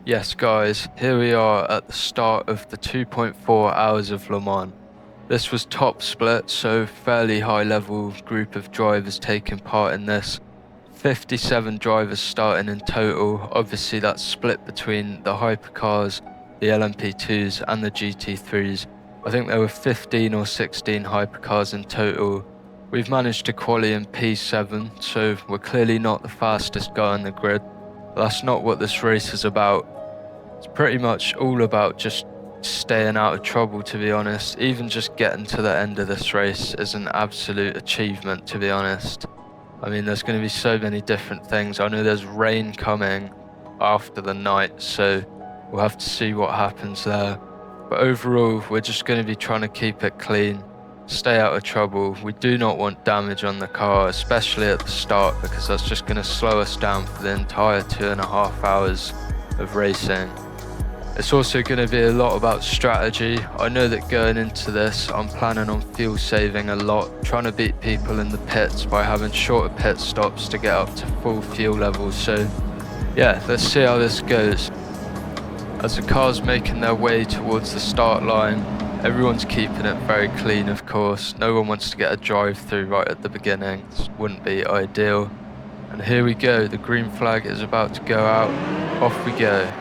Yes guys, here we are at the start of the 2.4 hours of Le Mans. This was top split, so fairly high level group of drivers taking part in this. 57 drivers starting in total. Obviously that's split between the hypercars, the LMP2s and the GT3s. I think there were 15 or 16 hypercars in total. We've managed to quali in P7, so we're clearly not the fastest guy on the grid. But that's not what this race is about. It's pretty much all about just staying out of trouble, to be honest. Even just getting to the end of this race is an absolute achievement, to be honest. I mean, there's going to be so many different things. I know there's rain coming after the night, so we'll have to see what happens there. But overall, we're just going to be trying to keep it clean, stay out of trouble. We do not want damage on the car, especially at the start, because that's just going to slow us down for the entire 2.5 hours of racing. It's also going to be a lot about strategy. I know that going into this, I'm planning on fuel saving a lot, trying to beat people in the pits by having shorter pit stops to get up to full fuel levels. So yeah, let's see how this goes. As the car's making their way towards the start line, everyone's keeping it very clean, of course. No one wants to get a drive through right at the beginning. This wouldn't be ideal. And here we go, the green flag is about to go out. Off we go.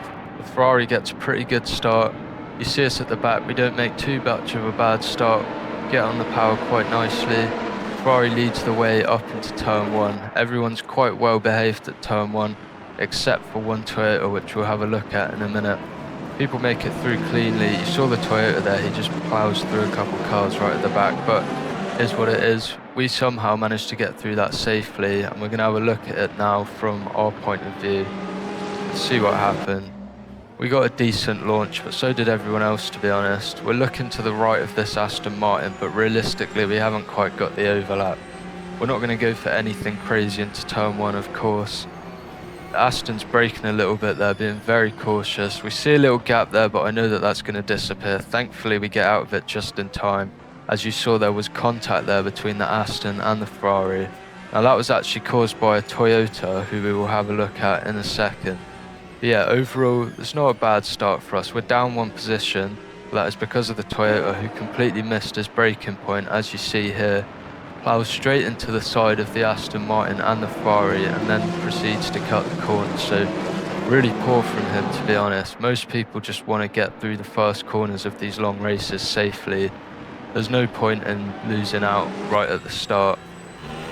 Ferrari gets a pretty good start. You see us at the back, we don't make too much of a bad start. Get on the power quite nicely. Ferrari leads the way up into turn 1. Everyone's quite well behaved at turn 1, except for one Toyota, which we'll have a look at in a minute. People make it through cleanly. You saw the Toyota there, he just plows through a couple cars right at the back, but it is what it is. We somehow managed to get through that safely, and we're going to have a look at it now from our point of view. Let's see what happened. We got a decent launch, but so did everyone else, to be honest. We're looking to the right of this Aston Martin, but realistically we haven't quite got the overlap. We're not going to go for anything crazy into turn 1, of course. The Aston's braking a little bit there, being very cautious. We see a little gap there, but I know that that's going to disappear. Thankfully we get out of it just in time. As you saw, there was contact there between the Aston and the Ferrari. Now that was actually caused by a Toyota, who we will have a look at in a second. But yeah, overall, it's not a bad start for us. We're down 1 position, but that is because of the Toyota, who completely missed his braking point, as you see here. Plows straight into the side of the Aston Martin and the Ferrari, and then proceeds to cut the corner. So really poor from him, to be honest. Most people just want to get through the first corners of these long races safely. There's no point in losing out right at the start.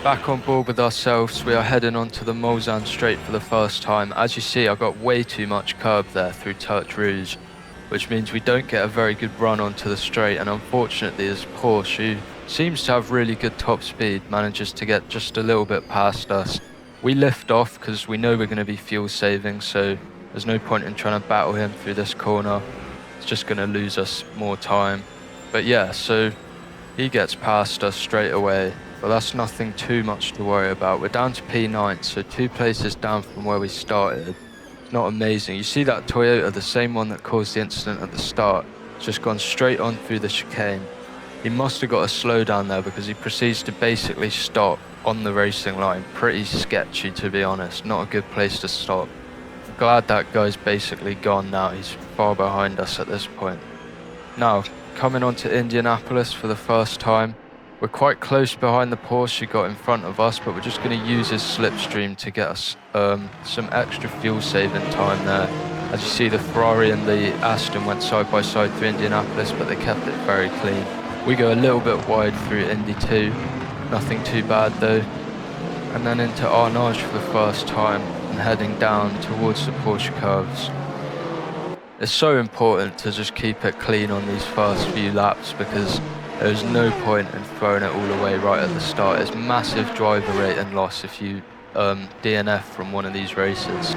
Back on board with ourselves, we are heading onto the Mulsanne straight for the first time. As you see, I got way too much curb there through Tertre Rouge, which means we don't get a very good run onto the straight, and unfortunately this Porsche, who seems to have really good top speed, manages to get just a little bit past us. We lift off because we know we're going to be fuel saving, so there's no point in trying to battle him through this corner. It's just going to lose us more time. But yeah, so he gets past us straight away. But that's nothing too much to worry about. We're down to P9, so 2 places down from where we started. It's not amazing. You see that Toyota, the same one that caused the incident at the start, just gone straight on through the chicane. He must have got a slowdown there because he proceeds to basically stop on the racing line. Pretty sketchy, to be honest. Not a good place to stop. I'm glad that guy's basically gone now. He's far behind us at this point. Now, coming on to Indianapolis for the first time. We're quite close behind the Porsche who got in front of us, but we're just going to use his slipstream to get us some extra fuel saving time there. As you see, the Ferrari and the Aston went side by side through Indianapolis, but they kept it very clean. We go a little bit wide through Indy 2, nothing too bad though. And then into Arnage for the first time and heading down towards the Porsche curves. It's so important to just keep it clean on these first few laps because there's no point in throwing it all away right at the start. It's massive driver rating loss if you DNF from one of these races.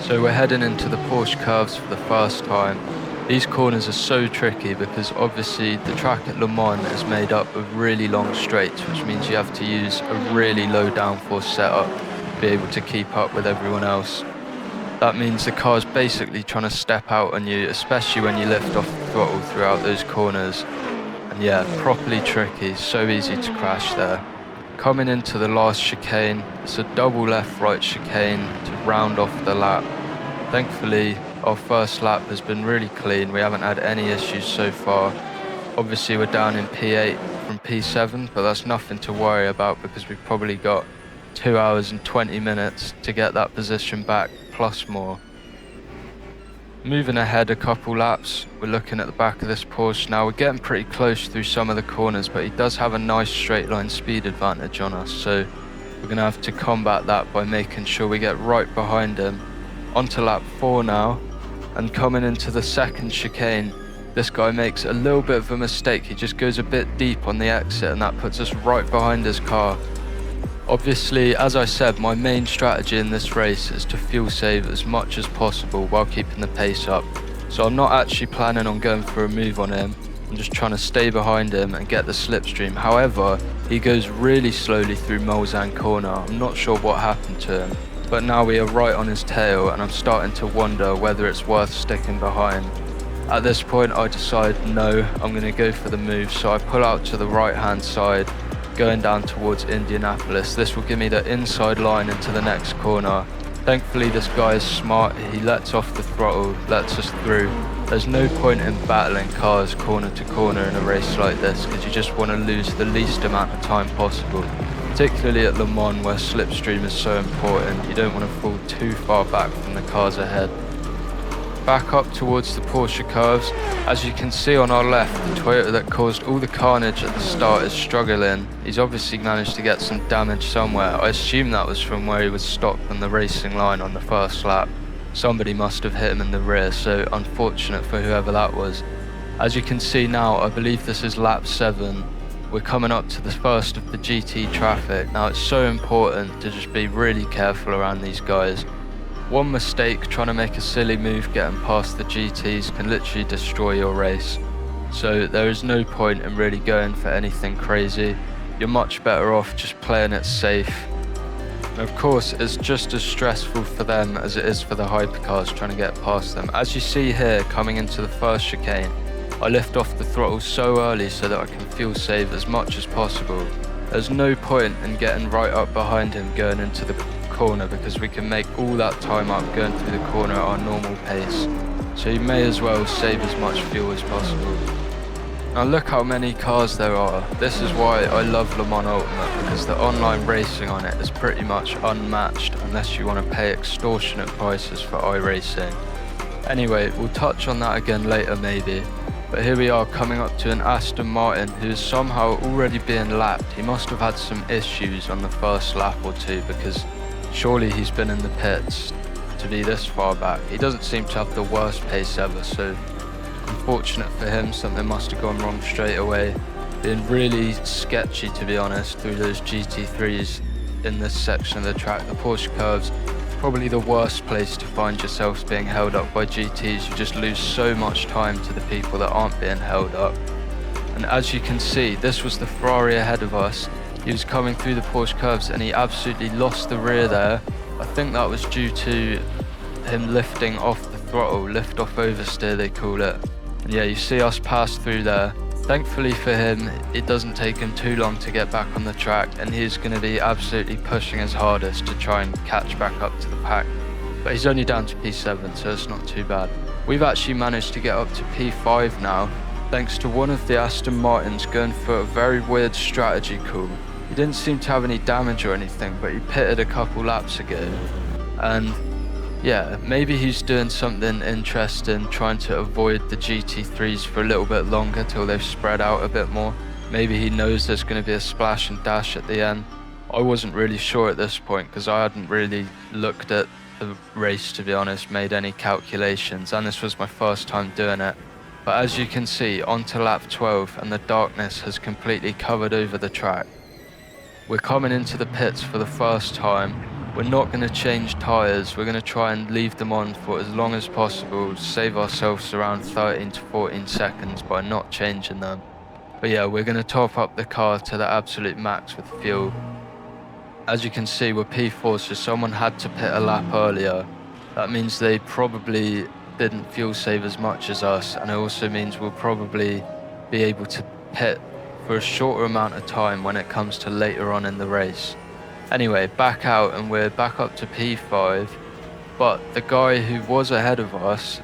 So we're heading into the Porsche curves for the first time. These corners are so tricky because obviously the track at Le Mans is made up of really long straights, which means you have to use a really low downforce setup to be able to keep up with everyone else. That means the car's basically trying to step out on you, especially when you lift off the throttle throughout those corners. And yeah, properly tricky, so easy to crash there. Coming into the last chicane, it's a double left-right chicane to round off the lap. Thankfully, our first lap has been really clean. We haven't had any issues so far. Obviously, we're down in P8 from P7, but that's nothing to worry about because we've probably got 2 hours and 20 minutes to get that position back, plus more. Moving ahead a couple laps, we're looking at the back of this Porsche now. We're getting pretty close through some of the corners, but he does have a nice straight line speed advantage on us, so we're going to have to combat that by making sure we get right behind him. Onto lap 4 now, and coming into the second chicane, this guy makes a little bit of a mistake. He just goes a bit deep on the exit, and that puts us right behind his car. Obviously, as I said, my main strategy in this race is to fuel save as much as possible while keeping the pace up. So I'm not actually planning on going for a move on him. I'm just trying to stay behind him and get the slipstream. However, he goes really slowly through Mulsanne corner. I'm not sure what happened to him, but now we are right on his tail and I'm starting to wonder whether it's worth sticking behind. At this point I decide no, I'm going to go for the move, so I pull out to the right hand side, going down towards Indianapolis. This will give me the inside line into the next corner. Thankfully this guy is smart, he lets off the throttle, lets us through. There's no point in battling cars corner to corner in a race like this because you just want to lose the least amount of time possible. Particularly at Le Mans where slipstream is so important, you don't want to fall too far back from the cars ahead. Back up towards the Porsche curves. As you can see on our left, the Toyota that caused all the carnage at the start is struggling. He's obviously managed to get some damage somewhere. I assume that was from where he was stopped on the racing line on the first lap. Somebody must have hit him in the rear, so unfortunate for whoever that was. As you can see now, I believe this is lap 7. We're coming up to the first of the GT traffic. Now it's so important to just be really careful around these guys. One mistake trying to make a silly move getting past the GTs can literally destroy your race. So there is no point in really going for anything crazy. You're much better off just playing it safe. And of course, it's just as stressful for them as it is for the hypercars trying to get past them. As you see here, coming into the first chicane, I lift off the throttle so early so that I can fuel save as much as possible. There's no point in getting right up behind him going into the corner because we can make all that time up going through the corner at our normal pace. So you may as well save as much fuel as possible. Now look how many cars there are. This is why I love Le Mans Ultimate, because the online racing on it is pretty much unmatched unless you want to pay extortionate prices for iRacing. Anyway, we'll touch on that again later maybe. But here we are coming up to an Aston Martin who is somehow already being lapped. He must have had some issues on the first lap or two because surely he's been in the pits to be this far back. He doesn't seem to have the worst pace ever, so unfortunate for him, something must have gone wrong straight away. Being really sketchy to be honest through those GT3s in this section of the track. The Porsche curves, probably the worst place to find yourselves being held up by GTs. You just lose so much time to the people that aren't being held up. And as you can see, this was the Ferrari ahead of us. He was coming through the Porsche curves and he absolutely lost the rear there. I think that was due to him lifting off the throttle, lift off oversteer they call it. And yeah, you see us pass through there. Thankfully for him, it doesn't take him too long to get back on the track and he's going to be absolutely pushing his hardest to try and catch back up to the pack. But he's only down to P7, so it's not too bad. We've actually managed to get up to P5 now, thanks to one of the Aston Martins going for a very weird strategy call. He didn't seem to have any damage or anything, but he pitted a couple laps ago. And yeah, maybe he's doing something interesting, trying to avoid the GT3s for a little bit longer till they've spread out a bit more. Maybe he knows there's going to be a splash and dash at the end. I wasn't really sure at this point because I hadn't really looked at the race, to be honest, made any calculations, and this was my first time doing it. But as you can see, onto lap 12 and the darkness has completely covered over the track. We're coming into the pits for the first time. We're not going to change tyres, we're going to try and leave them on for as long as possible, save ourselves around 13 to 14 seconds by not changing them. But yeah, we're going to top up the car to the absolute max with fuel. As you can see, we're P4, so someone had to pit a lap earlier. That means they probably didn't fuel save as much as us, and it also means we'll probably be able to pit for a shorter amount of time when it comes to later on in the race. Anyway, back out and we're back up to P5. but the guy who was ahead of us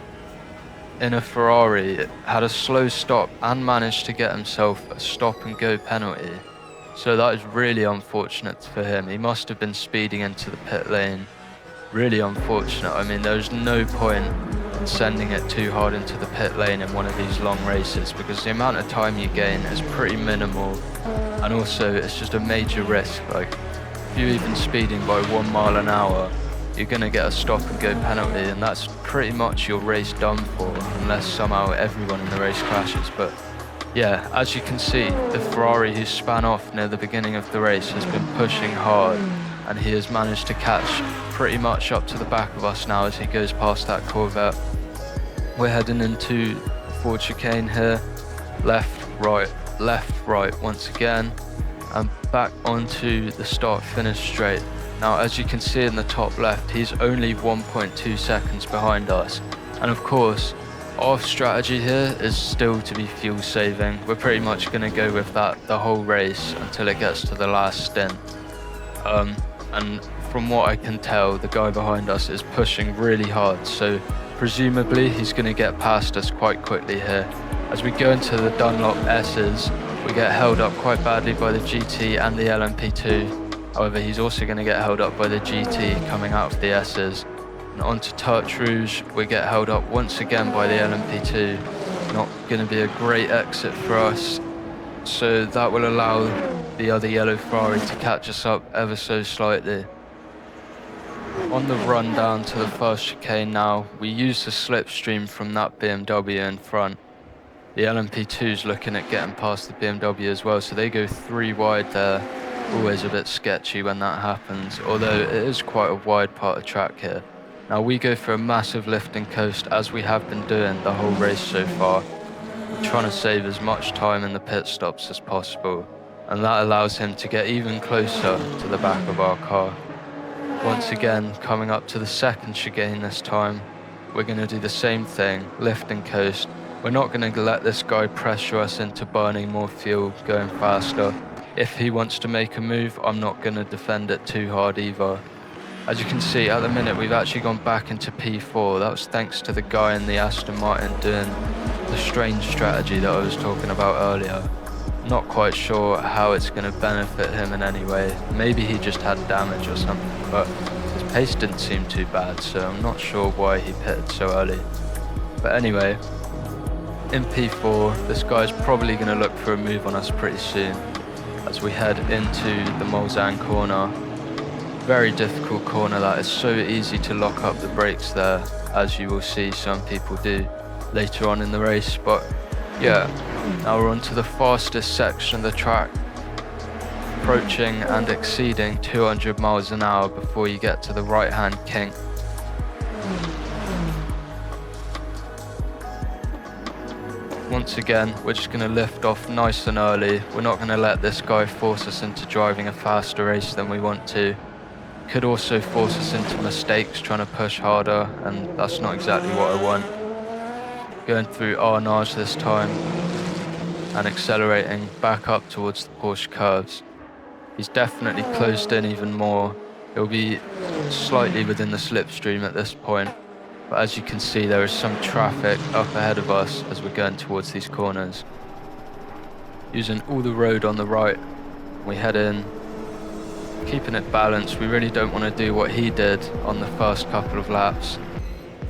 in a Ferrari had a slow stop and managed to get himself a stop and go penalty. So that is really unfortunate for him. He must have been speeding into the pit lane. Really unfortunate. I mean, there's no point in sending it too hard into the pit lane in one of these long races, because the amount of time you gain is pretty minimal, and also it's just a major risk. Like, if you're even speeding by 1 mile an hour, you're going to get a stop and go penalty, and that's pretty much your race done for, unless somehow everyone in the race crashes. But yeah, as you can see, the Ferrari who span off near the beginning of the race has been pushing hard, and he has managed to catch pretty much up to the back of us now as he goes past that Corvette. We're heading into Ford chicane here, left, right once again, and back onto the start-finish straight. Now, as you can see in the top left, he's only 1.2 seconds behind us, and of course, our strategy here is still to be fuel saving. We're pretty much going to go with that the whole race until it gets to the last stint. And from what I can tell, the guy behind us is pushing really hard, so presumably he's going to get past us quite quickly here. As we go into the Dunlop S's, we get held up quite badly by the GT and the LMP2. However, he's also going to get held up by the GT coming out of the S's. And onto Touch Rouge, we get held up once again by the LMP2. Not going to be a great exit for us, so that will allow the other yellow Ferrari to catch us up ever so slightly. On the run down to the first chicane now, we use the slipstream from that BMW in front. The LMP2's looking at getting past the BMW as well, so they go 3 wide there. Always a bit sketchy when that happens, although it is quite a wide part of track here. Now we go for a massive lift and coast, as we have been doing the whole race so far. We're trying to save as much time in the pit stops as possible, and that allows him to get even closer to the back of our car. Once again, coming up to the second chicane this time, we're going to do the same thing, lift and coast. We're not going to let this guy pressure us into burning more fuel, going faster. If he wants to make a move, I'm not going to defend it too hard either. As you can see, at the minute we've actually gone back into P4. That was thanks to the guy in the Aston Martin doing the strange strategy that I was talking about earlier. Not quite sure how it's going to benefit him in any way. Maybe he just had damage or something, but his pace didn't seem too bad, so I'm not sure why he pitted so early. But anyway, in P4, this guy's probably going to look for a move on us pretty soon as we head into the Mulsanne corner. Very difficult corner that is, so easy to lock up the brakes there, as you will see some people do later on in the race. But yeah, now we're on to the fastest section of the track, approaching and exceeding 200 miles an hour before you get to the right hand kink. Once again, we're just going to lift off nice and early. We're not going to let this guy force us into driving a faster race than we want to. Could also force us into mistakes, trying to push harder, and that's not exactly what I want. Going through Arnage this time and accelerating back up towards the Porsche curves. He's definitely closed in even more. He'll be slightly within the slipstream at this point, but as you can see, there is some traffic up ahead of us as we're going towards these corners. Using all the road on the right, we head in, keeping it balanced. We really don't want to do what he did on the first couple of laps.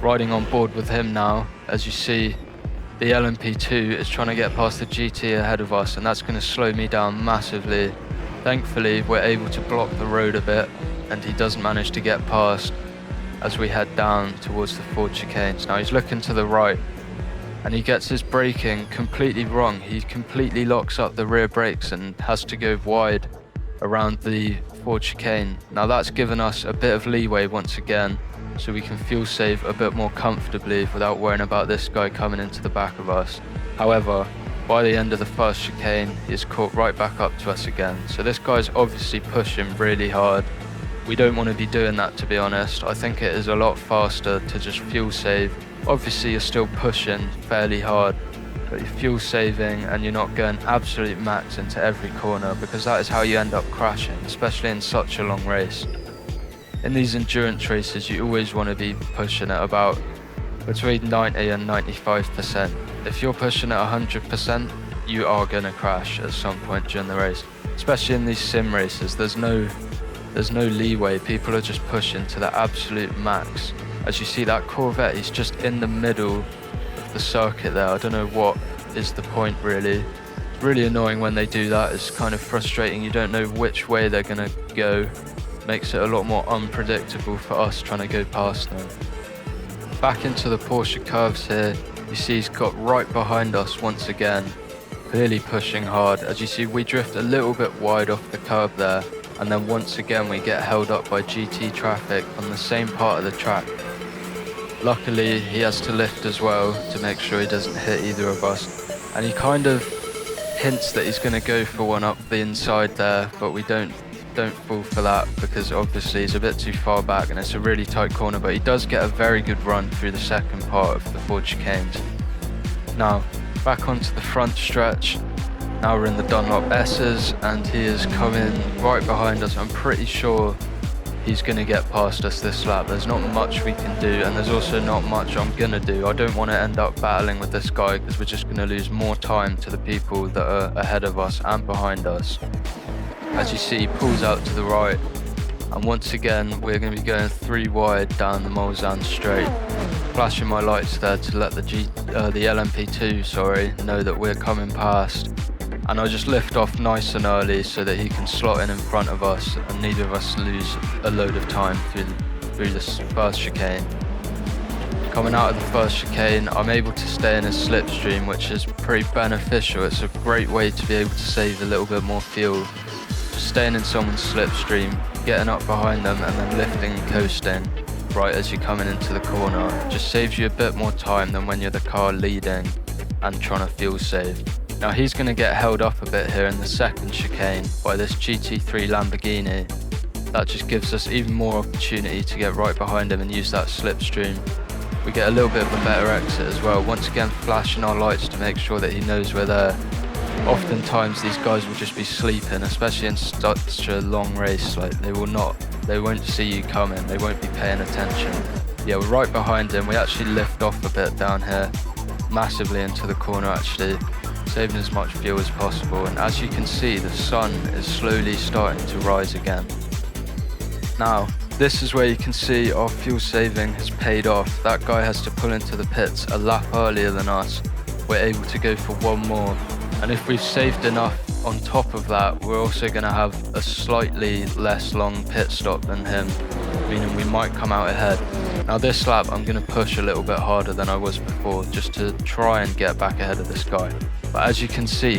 Riding on board with him now, as you see, the LMP2 is trying to get past the GT ahead of us, and that's going to slow me down massively. Thankfully, we're able to block the road a bit, and he doesn't manage to get past as we head down towards the Ford chicanes. Now he's looking to the right, and he gets his braking completely wrong. He completely locks up the rear brakes and has to go wide around the Ford chicane. Now that's given us a bit of leeway once again, so we can fuel save a bit more comfortably without worrying about this guy coming into the back of us. However, by the end of the first chicane, he's caught right back up to us again. So this guy's obviously pushing really hard. We don't want to be doing that, to be honest. I think it is a lot faster to just fuel save. Obviously you're still pushing fairly hard, but you're fuel saving and you're not going absolute max into every corner, because that is how you end up crashing, especially in such a long race. In these endurance races, you always want to be pushing at about between 90 and 95%. If you're pushing at 100%, you are going to crash at some point during the race. Especially in these sim races, there's no leeway. People are just pushing to the absolute max. As you see, that Corvette, he's just in the middle of the circuit there. I don't know what is the point, really. It's really annoying when they do that. It's kind of frustrating. You don't know which way they're going to go. Makes it a lot more unpredictable for us trying to go past them. Back into the Porsche curves here, you see he's got right behind us once again, clearly pushing hard. As you see, we drift a little bit wide off the curb there, and then once again we get held up by GT traffic on the same part of the track. Luckily, he has to lift as well to make sure he doesn't hit either of us, and he kind of hints that he's going to go for one up the inside there, but we don't fall for that because obviously he's a bit too far back and it's a really tight corner, but he does get a very good run through the second part of the Ford chicanes. Now back onto the front stretch. Now we're in the Dunlop S's and he is coming right behind us. I'm pretty sure he's going to get past us this lap. There's not much we can do, and there's also not much I'm going to do. I don't want to end up battling with this guy because we're just going to lose more time to the people that are ahead of us and behind us. As you see, he pulls out to the right, and once again we're going to be going 3 wide down the Mulsanne straight. Flashing my lights there to let the LMP2 know that we're coming past, and I just lift off nice and early so that he can slot in front of us and neither of us lose a load of time through this first chicane. Coming out of the first chicane, I'm able to stay in a slipstream, which is pretty beneficial. It's a great way to be able to save a little bit more fuel. Staying in someone's slipstream, getting up behind them and then lifting and coasting right as you're coming into the corner just saves you a bit more time than when you're the car leading and trying to fuel save. Now he's going to get held up a bit here in the second chicane by this GT3 Lamborghini. That just gives us even more opportunity to get right behind him and use that slipstream. We get a little bit of a better exit as well, once again flashing our lights to make sure that he knows we're there. Oftentimes these guys will just be sleeping, especially in such a long race. Like they won't see you coming, they won't be paying attention. Yeah, we're right behind him. We actually lift off a bit down here, massively into the corner actually, saving as much fuel as possible. And as you can see, the sun is slowly starting to rise again. Now, this is where you can see our fuel saving has paid off. That guy has to pull into the pits a lap earlier than us. We're able to go for one more. And if we've saved enough on top of that, we're also going to have a slightly less long pit stop than him, meaning we might come out ahead. Now this lap I'm going to push a little bit harder than I was before, just to try and get back ahead of this guy. But as you can see,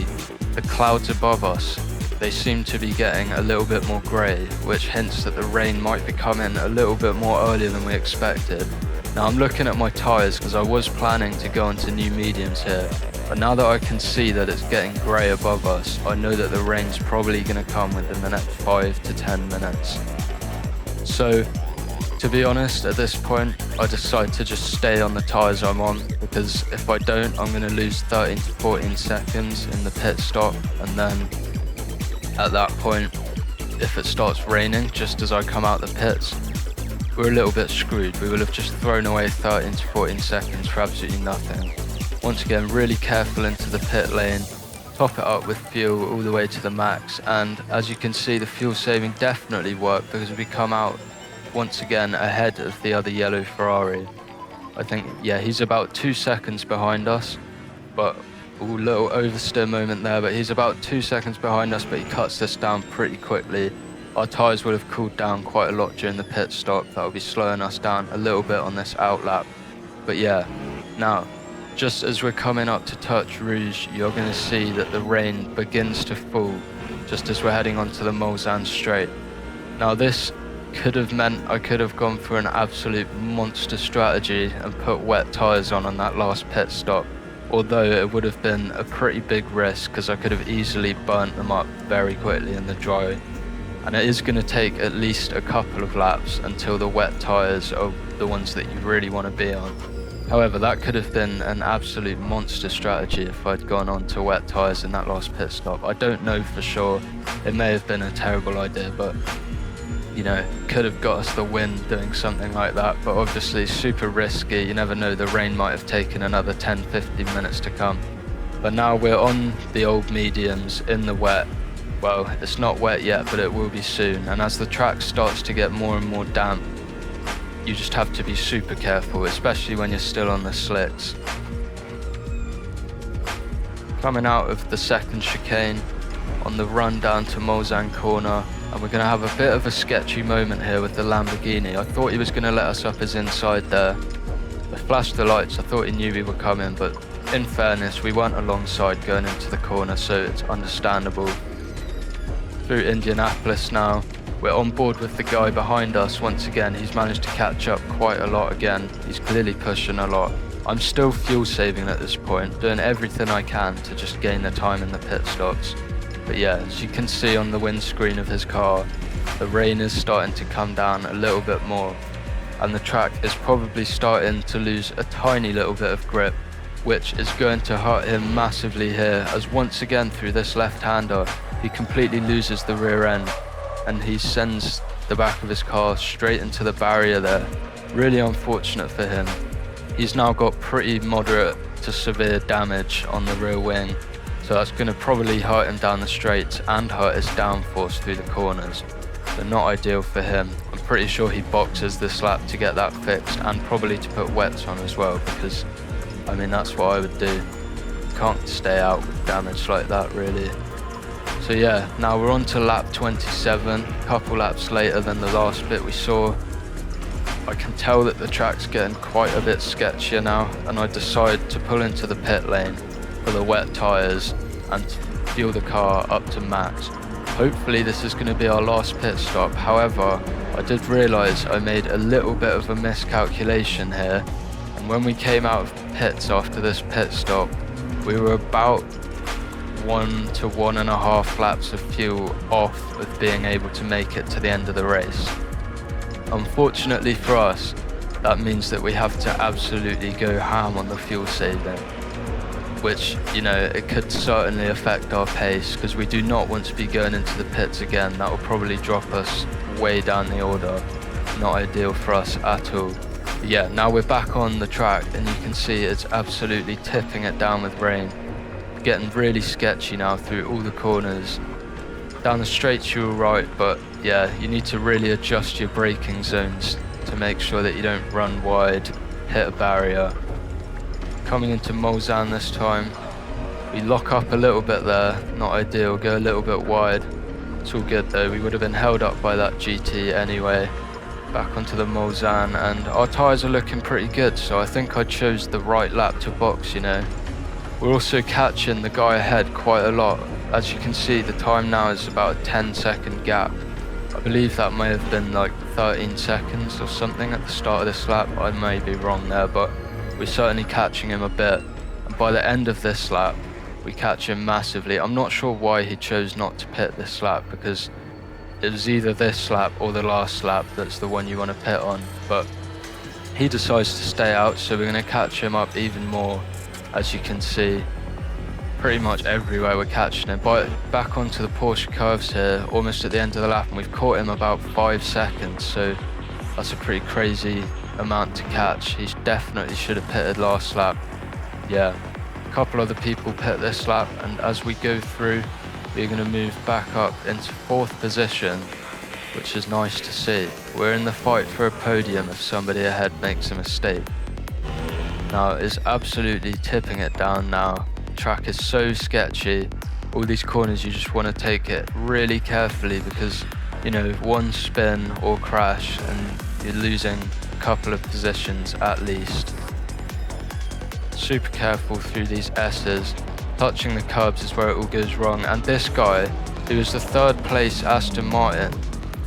the clouds above us, they seem to be getting a little bit more grey, which hints that the rain might be coming a little bit more earlier than we expected. Now I'm looking at my tyres because I was planning to go into new mediums here. But now that I can see that it's getting grey above us, I know that the rain's probably going to come within the next 5 to 10 minutes. So, to be honest, at this point, I decide to just stay on the tyres I'm on, because if I don't, I'm going to lose 13 to 14 seconds in the pit stop, and then at that point, if it starts raining just as I come out the pits, we're a little bit screwed. We will have just thrown away 13 to 14 seconds for absolutely nothing. Once again, really careful into the pit lane, top it up with fuel all the way to the max, and as you can see, the fuel saving definitely worked because we come out once again ahead of the other yellow Ferrari. I think, yeah, he's about 2 seconds behind us, but a little oversteer moment there, but he's about 2 seconds behind us, but he cuts this down pretty quickly. Our tyres would have cooled down quite a lot during the pit stop. That will be slowing us down a little bit on this out lap. But yeah, now, just as we're coming up to Touch Rouge, you're going to see that the rain begins to fall just as we're heading onto the Mulsanne straight. Now this could have meant I could have gone for an absolute monster strategy and put wet tyres on that last pit stop, although it would have been a pretty big risk because I could have easily burnt them up very quickly in the dry. And it is going to take at least a couple of laps until the wet tyres are the ones that you really want to be on. However, that could have been an absolute monster strategy if I'd gone on to wet tyres in that last pit stop. I don't know for sure. It may have been a terrible idea, but you know, could have got us the win doing something like that, but obviously super risky. You never know, the rain might have taken another 10-15 minutes to come. But now we're on the old mediums in the wet. Well, it's not wet yet, but it will be soon. And as the track starts to get more and more damp, you just have to be super careful, especially when you're still on the slicks. Coming out of the second chicane on the run down to Mulsanne corner, and we're going to have a bit of a sketchy moment here with the Lamborghini. I thought he was going to let us up his inside there. I flashed the lights, I thought he knew we were coming, but in fairness, we weren't alongside going into the corner, so it's understandable. Through Indianapolis now, we're on board with the guy behind us. Once again, he's managed to catch up quite a lot again. He's clearly pushing a lot. I'm still fuel saving at this point, doing everything I can to just gain the time in the pit stops. But yeah, as you can see on the windscreen of his car, the rain is starting to come down a little bit more, and the track is probably starting to lose a tiny little bit of grip, which is going to hurt him massively here, as once again through this left-hander, he completely loses the rear end, and he sends the back of his car straight into the barrier there. Really unfortunate for him. He's now got pretty moderate to severe damage on the rear wing, so that's going to probably hurt him down the straights and hurt his downforce through the corners. So not ideal for him. I'm pretty sure he boxes this lap to get that fixed, and probably to put wets on as well, because I mean that's what I would do. You can't stay out with damage like that really. So yeah, now we're on to lap 27, a couple laps later than the last bit we saw. I can tell that the track's getting quite a bit sketchier now, and I decide to pull into the pit lane for the wet tyres and fuel the car up to max. Hopefully this is going to be our last pit stop. However, I did realise I made a little bit of a miscalculation here, and when we came out of pits after this pit stop, we were about 1 to 1.5 laps of fuel off of being able to make it to the end of the race. Unfortunately for us, that means that we have to absolutely go ham on the fuel saving, which, you know, it could certainly affect our pace, because we do not want to be going into the pits again. That will probably drop us way down the order. Not ideal for us at all. But yeah, now we're back on the track, and you can see it's absolutely tipping it down with rain. Getting really sketchy now through all the corners. Down the straights you're right, but yeah, you need to really adjust your braking zones to make sure that you don't run wide, hit a barrier. Coming into Mulsanne this time, we lock up a little bit there, not ideal, go a little bit wide. It's all good though, we would have been held up by that GT anyway. Back onto the Mulsanne, and our tyres are looking pretty good, so I think I chose the right lap to box, you know. We're also catching the guy ahead quite a lot. As you can see, the time now is about a 10-second gap. I believe that may have been like 13 seconds or something at the start of this lap. I may be wrong there, but we're certainly catching him a bit. And by the end of this lap, we catch him massively. I'm not sure why he chose not to pit this lap, because it was either this lap or the last lap that's the one you want to pit on. But he decides to stay out, so we're going to catch him up even more. As you can see, pretty much everywhere we're catching him. But back onto the Porsche curves here, almost at the end of the lap, and we've caught him about 5 seconds, so that's a pretty crazy amount to catch. He definitely should have pitted last lap. Yeah, a couple other people pit this lap, and as we go through, we're going to move back up into 4th position, which is nice to see. We're in the fight for a podium if somebody ahead makes a mistake. Now it's absolutely tipping it down now. The track is so sketchy. All these corners, you just want to take it really carefully, because, you know, one spin or crash and you're losing a couple of positions at least. Super careful through these S's. Touching the curbs is where it all goes wrong. And this guy, who was the 3rd place Aston Martin,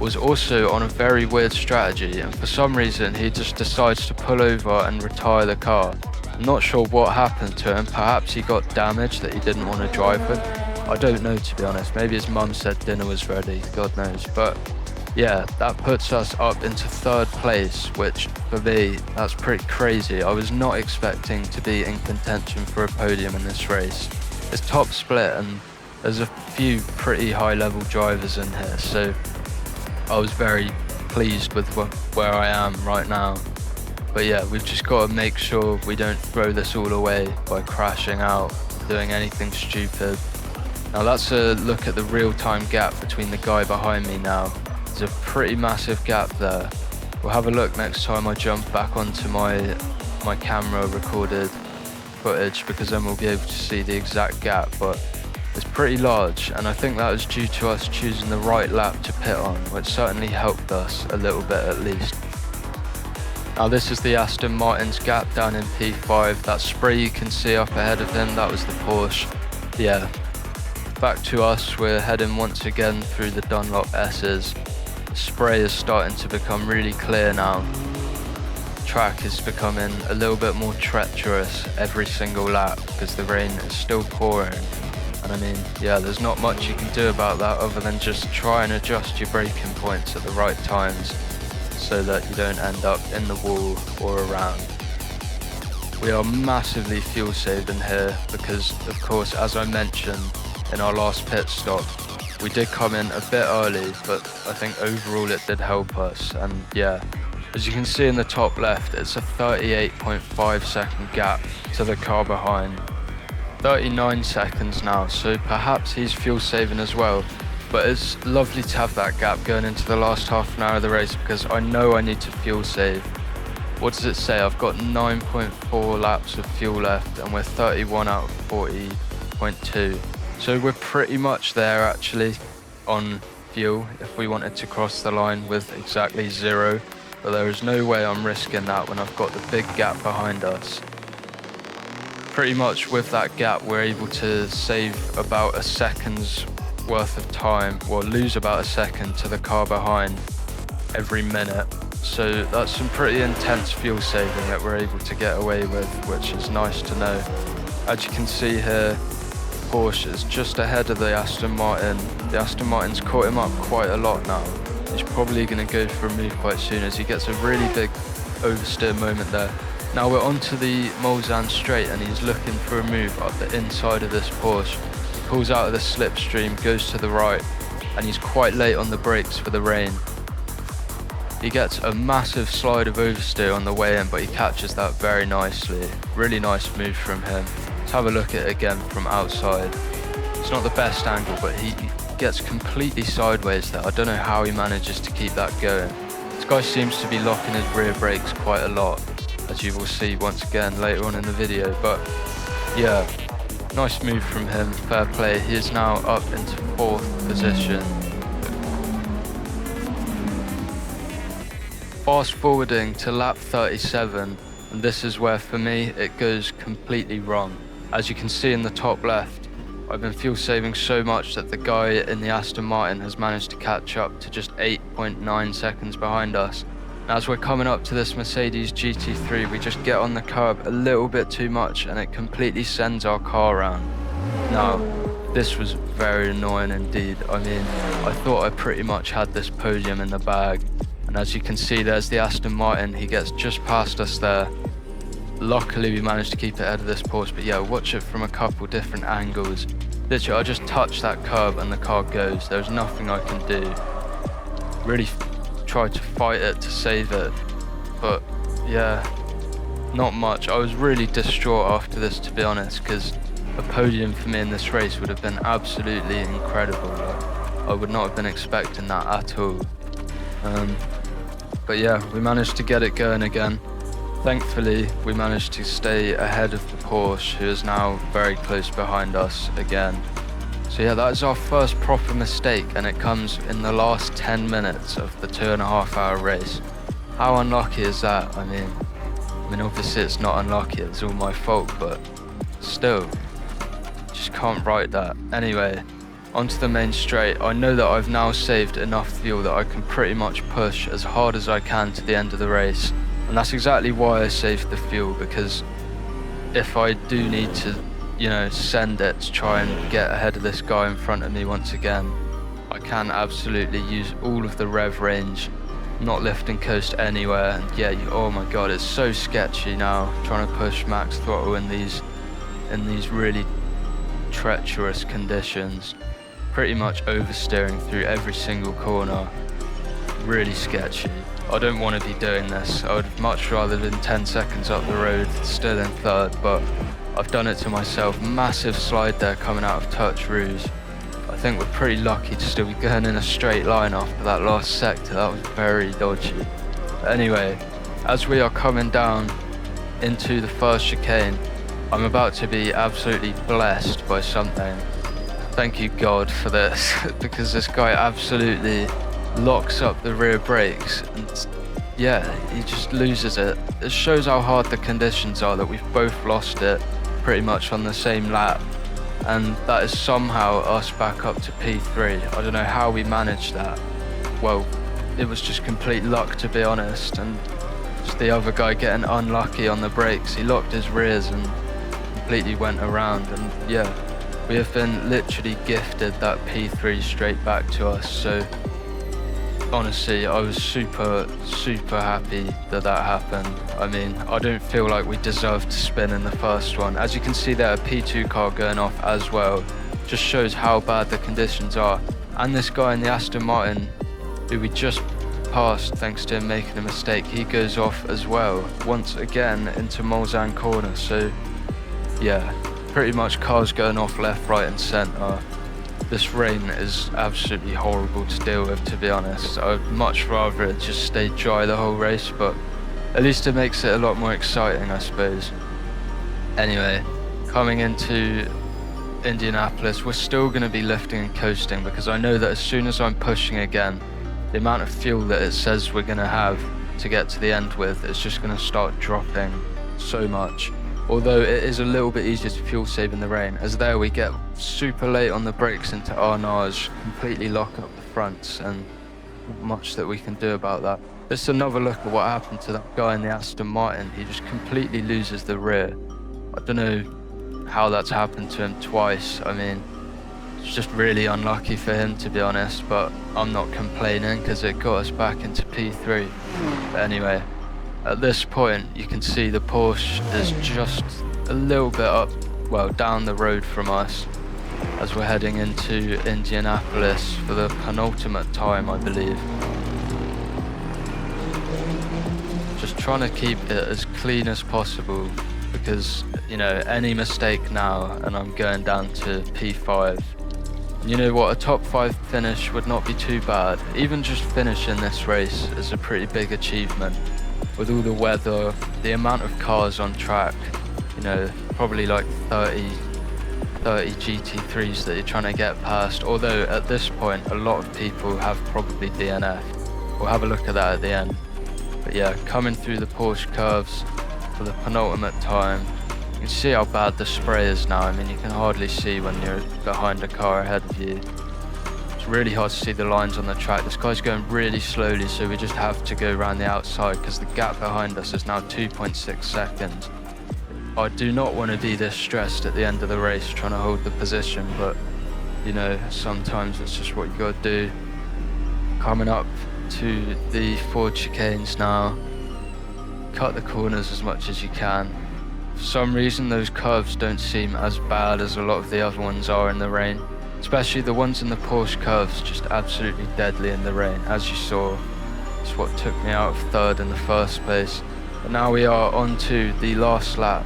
was also on a very weird strategy, and for some reason he just decides to pull over and retire the car. I'm not sure what happened to him. Perhaps he got damaged that he didn't want to drive with. I don't know, to be honest. Maybe his mum said dinner was ready, God knows. But yeah, that puts us up into 3rd place, which for me, that's pretty crazy. I was not expecting to be in contention for a podium in this race. It's top split, and there's a few pretty high level drivers in here, so I was very pleased with where I am right now. But yeah, we've just got to make sure we don't throw this all away by crashing out, doing anything stupid. Now that's a look at the real-time gap between the guy behind me now. There's a pretty massive gap there. We'll have a look next time I jump back onto my camera recorded footage, because then we'll be able to see the exact gap, but it's pretty large, and I think that was due to us choosing the right lap to pit on, which certainly helped us a little bit at least. Now this is the Aston Martin's gap down in P5. That spray you can see up ahead of him, that was the Porsche. Yeah, back to us, we're heading once again through the Dunlop S's. The spray is starting to become really clear now. The track is becoming a little bit more treacherous every single lap because the rain is still pouring. And I mean, yeah, there's not much you can do about that other than just try and adjust your braking points at the right times so that you don't end up in the wall or around. We are massively fuel saving here because, of course, as I mentioned in our last pit stop, we did come in a bit early, but I think overall it did help us. And yeah, as you can see in the top left, it's a 38.5 second gap to the car behind. 39 seconds now, so perhaps he's fuel saving as well. But it's lovely to have that gap going into the last half an hour of the race because I know I need to fuel save. What does it say? I've got 9.4 laps of fuel left and we're 31 out of 40.2. So we're pretty much there actually on fuel if we wanted to cross the line with exactly 0. But there is no way I'm risking that when I've got the big gap behind us. Pretty much with that gap we're able to save about a second's worth of time, or lose about a second to the car behind every minute. So that's some pretty intense fuel saving that we're able to get away with, which is nice to know. As you can see here, Porsche is just ahead of the Aston Martin. The Aston Martin's caught him up quite a lot now. He's probably going to go for a move quite soon as he gets a really big oversteer moment there. Now we're onto the Mulsanne straight and he's looking for a move up the inside of this Porsche. Pulls out of the slipstream, goes to the right, and he's quite late on the brakes for the rain. He gets a massive slide of oversteer on the way in, but he catches that very nicely. Really nice move from him. Let's have a look at it again from outside. It's not the best angle, but he gets completely sideways there. I don't know how he manages to keep that going. This guy seems to be locking his rear brakes quite a lot, as you will see once again later on in the video. But yeah, nice move from him, fair play. He is now up into 4th position. Fast forwarding to lap 37, and this is where for me it goes completely wrong. As you can see in the top left, I've been fuel saving so much that the guy in the Aston Martin has managed to catch up to just 8.9 seconds behind us. As we're coming up to this Mercedes GT3, we just get on the curb a little bit too much and it completely sends our car around. Now, this was very annoying indeed. I mean, I thought I pretty much had this podium in the bag. And as you can see, there's the Aston Martin. He gets just past us there. Luckily, we managed to keep it ahead of this Porsche. But yeah, watch it from a couple different angles. Literally, I just touch that curb and the car goes. There's nothing I can do. Really tried to fight it to save it, but yeah, not much. I was really distraught after this, to be honest, because a podium for me in this race would have been absolutely incredible. I would not have been expecting that at all. But yeah, we managed to get it going again. Thankfully, we managed to stay ahead of the Porsche, who is now very close behind us again. So yeah, that is our first proper mistake, and it comes in the last 10 minutes of the 2.5 hour race. How unlucky is that? I mean obviously it's not unlucky, it's all my fault, but still, just can't write that. Anyway, onto the main straight. I know that I've now saved enough fuel that I can pretty much push as hard as I can to the end of the race. And that's exactly why I saved the fuel, because if I do need to, send it to try and get ahead of this guy in front of me once again, I can absolutely use all of the rev range, not lifting coast anywhere. And yeah, oh my god, it's so sketchy now trying to push max throttle in these really treacherous conditions. Pretty much oversteering through every single corner. really sketchy. I don't want to be doing this. I would much rather than 10 seconds up the road, still in third, but I've done it to myself. Massive slide there coming out of touch rouge. I think we're pretty lucky to still be going in a straight line after that last sector. That was very dodgy. But anyway, as we are coming down into the first chicane, I'm about to be absolutely blessed by something. Thank you God for this, because this guy absolutely locks up the rear brakes and yeah, he just loses it. It shows how hard the conditions are that we've both lost it pretty much on the same lap, and that is somehow us back up to P3. I don't know how we managed that. Well, it was just complete luck, to be honest, and just the other guy getting unlucky on the brakes. He locked his rears and completely went around, and yeah, we have been literally gifted that P3 straight back to us. So honestly, I was super happy that happened. I mean, I don't feel like we deserved to spin in the first one. As you can see there, a P2 car going off as well. Just shows how bad the conditions are. And this guy in the Aston Martin, who we just passed thanks to him making a mistake, he goes off as well, once again into Mulsanne corner. So yeah, pretty much cars going off left, right and centre. This rain is absolutely horrible to deal with, to be honest. I'd much rather it just stayed dry the whole race, but at least it makes it a lot more exciting, I suppose. Anyway, coming into Indianapolis, we're still going to be lifting and coasting, because I know that as soon as I'm pushing again, the amount of fuel that it says we're going to have to get to the end with is just going to start dropping so much. Although it is a little bit easier to fuel save in the rain, as there we get super late on the brakes into Arnage, completely lock up the fronts, and not much that we can do about that. This is another look at what happened to that guy in the Aston Martin. He just completely loses the rear. I don't know how that's happened to him twice. I mean, it's just really unlucky for him, to be honest, but I'm not complaining because it got us back into P3. But anyway, at this point, you can see the Porsche is just a little bit up, well, down the road from us as we're heading into Indianapolis for the penultimate time, I believe. Just trying to keep it as clean as possible because, you know, any mistake now and I'm going down to P5. And you know what, a top 5 finish would not be too bad. Even just finishing this race is a pretty big achievement. With all the weather, the amount of cars on track, you know, probably like 30 GT3s that you're trying to get past, although at this point a lot of people have probably DNF'd. We'll have a look at that at the end. But yeah, coming through the Porsche curves for the penultimate time, you can see how bad the spray is now. I mean, you can hardly see when you're behind a car ahead of you. It's really hard to see the lines on the track. This guy's going really slowly, so we just have to go around the outside because the gap behind us is now 2.6 seconds. I do not want to be this stressed at the end of the race trying to hold the position, but you know, sometimes it's just what you got to do. Coming up to the Ford chicanes now, cut the corners as much as you can. For some reason those curves don't seem as bad as a lot of the other ones are in the rain. Especially the ones in the Porsche curves, just absolutely deadly in the rain. As you saw, it's what took me out of third in the first place. But now we are on to the last lap.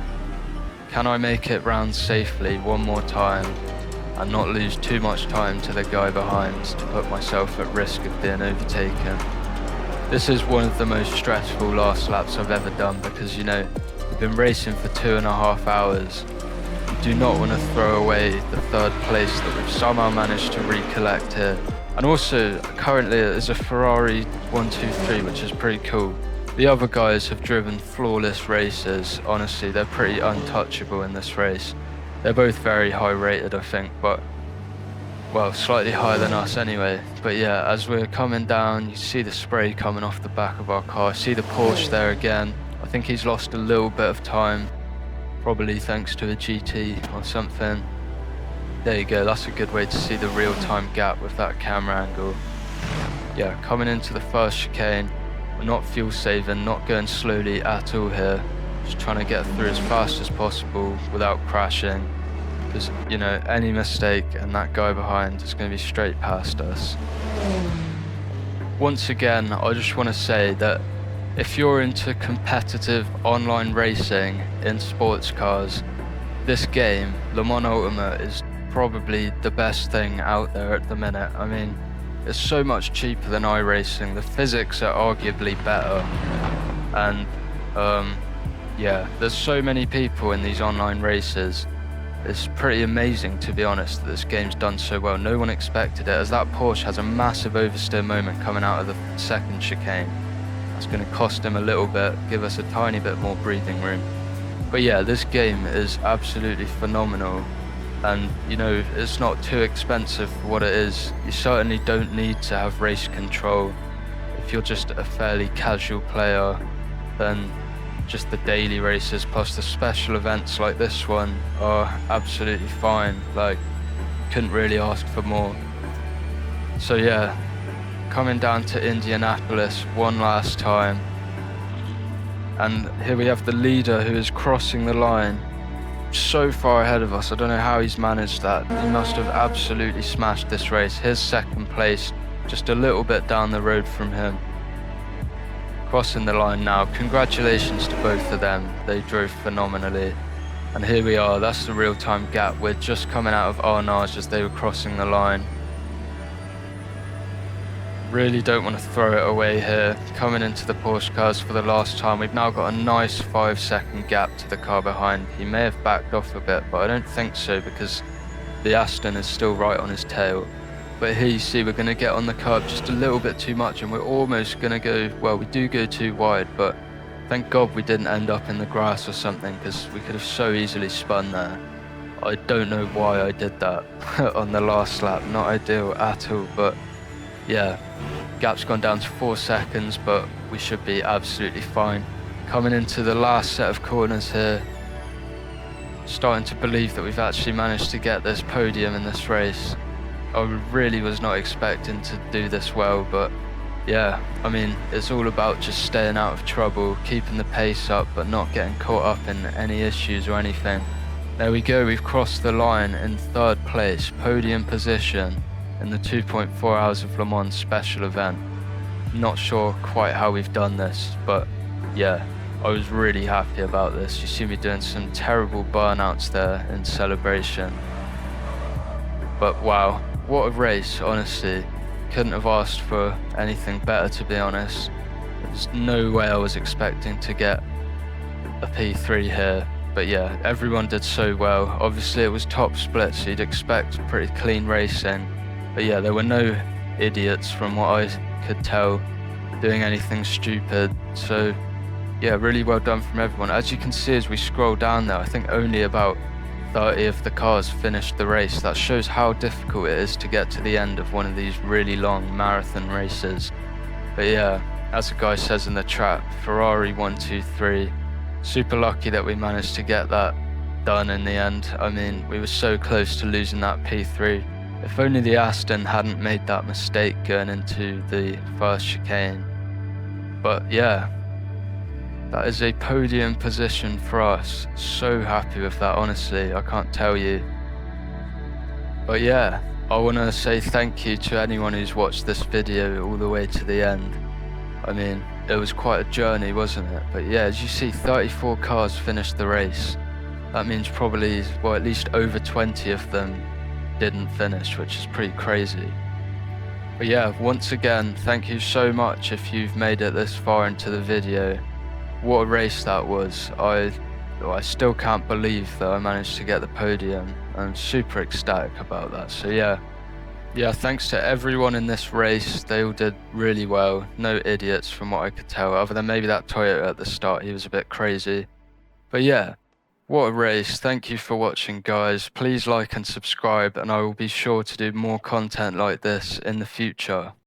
Can I make it round safely one more time and not lose too much time to the guy behind to put myself at risk of being overtaken? This is one of the most stressful last laps I've ever done because, you know, we've been racing for 2.5 hours. Do not want to throw away the third place that we've somehow managed to recollect here. And also, currently there's a Ferrari 123, which is pretty cool. The other guys have driven flawless races. Honestly, they're pretty untouchable in this race. They're both very high rated, I think, but, well, slightly higher than us anyway. But yeah, as we're coming down, you see the spray coming off the back of our car. See the Porsche there again. I think he's lost a little bit of time. Probably thanks to a GT or something. There you go, that's a good way to see the real-time gap with that camera angle. Yeah, coming into the first chicane, we're not fuel saving, not going slowly at all here. Just trying to get through as fast as possible without crashing. Because, you know, any mistake and that guy behind is going to be straight past us. once again, I just want to say that if you're into competitive online racing in sports cars, this game, Le Mans Ultimate, is probably the best thing out there at the minute. I mean, it's so much cheaper than iRacing. The physics are arguably better. And yeah, there's so many people in these online races. It's pretty amazing, to be honest, that this game's done so well. No one expected it, as that Porsche has a massive oversteer moment coming out of the second chicane. That's going to cost him a little bit, give us a tiny bit more breathing room. But yeah, this game is absolutely phenomenal. And, you know, it's not too expensive for what it is. You certainly don't need to have race control. If you're just a fairly casual player, then just the daily races plus the special events like this one are absolutely fine. Like, couldn't really ask for more. So yeah, coming down to Indianapolis one last time, and here we have the leader who is crossing the line so far ahead of us. I don't know how he's managed that. He must have absolutely smashed this race. His second place just a little bit down the road from him. Crossing the line now. Congratulations to both of them. They drove phenomenally. And here we are. That's the real-time gap. We're just coming out of Arnage as they were crossing the line. Really don't want to throw it away here. Coming into the Porsche cars for the last time. We've now got a nice 5-second gap to the car behind. He may have backed off a bit, but I don't think so, because the Aston is still right on his tail. But here you see we're going to get on the curb just a little bit too much, and we're almost going to go, well, we do go too wide, but thank God we didn't end up in the grass or something, because we could have so easily spun there. I don't know why I did that on the last lap. Not ideal at all, but yeah, gap's gone down to 4 seconds, but we should be absolutely fine. Coming into the last set of corners here, starting to believe that we've actually managed to get this podium in this race. I really was not expecting to do this well, but yeah, I mean, it's all about just staying out of trouble, keeping the pace up, but not getting caught up in any issues or anything. There we go, we've crossed the line in 3rd place, podium position in the 2.4 Hours of Le Mans special event. Not sure quite how we've done this, but yeah, I was really happy about this. You see me doing some terrible burnouts there in celebration. But wow, what a race, honestly. Couldn't have asked for anything better, to be honest. There's no way I was expecting to get a P3 here. But yeah, everyone did so well. Obviously it was top split, so you'd expect pretty clean racing. But yeah, there were no idiots from what I could tell doing anything stupid. So yeah, really well done from everyone. As you can see as we scroll down there, I think only about 30 of the cars finished the race. That shows how difficult it is to get to the end of one of these really long marathon races. But yeah, as the guy says in the chat, Ferrari 123. Super lucky that we managed to get that done in the end. I mean, we were so close to losing that P3. If only the Aston hadn't made that mistake going into the first chicane. But yeah, that is a podium position for us. So happy with that, honestly, I can't tell you. But yeah, I want to say thank you to anyone who's watched this video all the way to the end. I mean, it was quite a journey, wasn't it? But yeah, as you see, 34 cars finished the race. That means probably, well, at least over 20 of them didn't finish, which is pretty crazy. But yeah, once again, thank you so much if you've made it this far into the video. What a race that was. I still can't believe that I managed to get the podium. I'm super ecstatic about that. So yeah, thanks to everyone in this race. They all did really well. No idiots from what I could tell, other than maybe that Toyota at the start. He was a bit crazy. But yeah, what a race. Thank you for watching, guys. Please like and subscribe, and I will be sure to do more content like this in the future.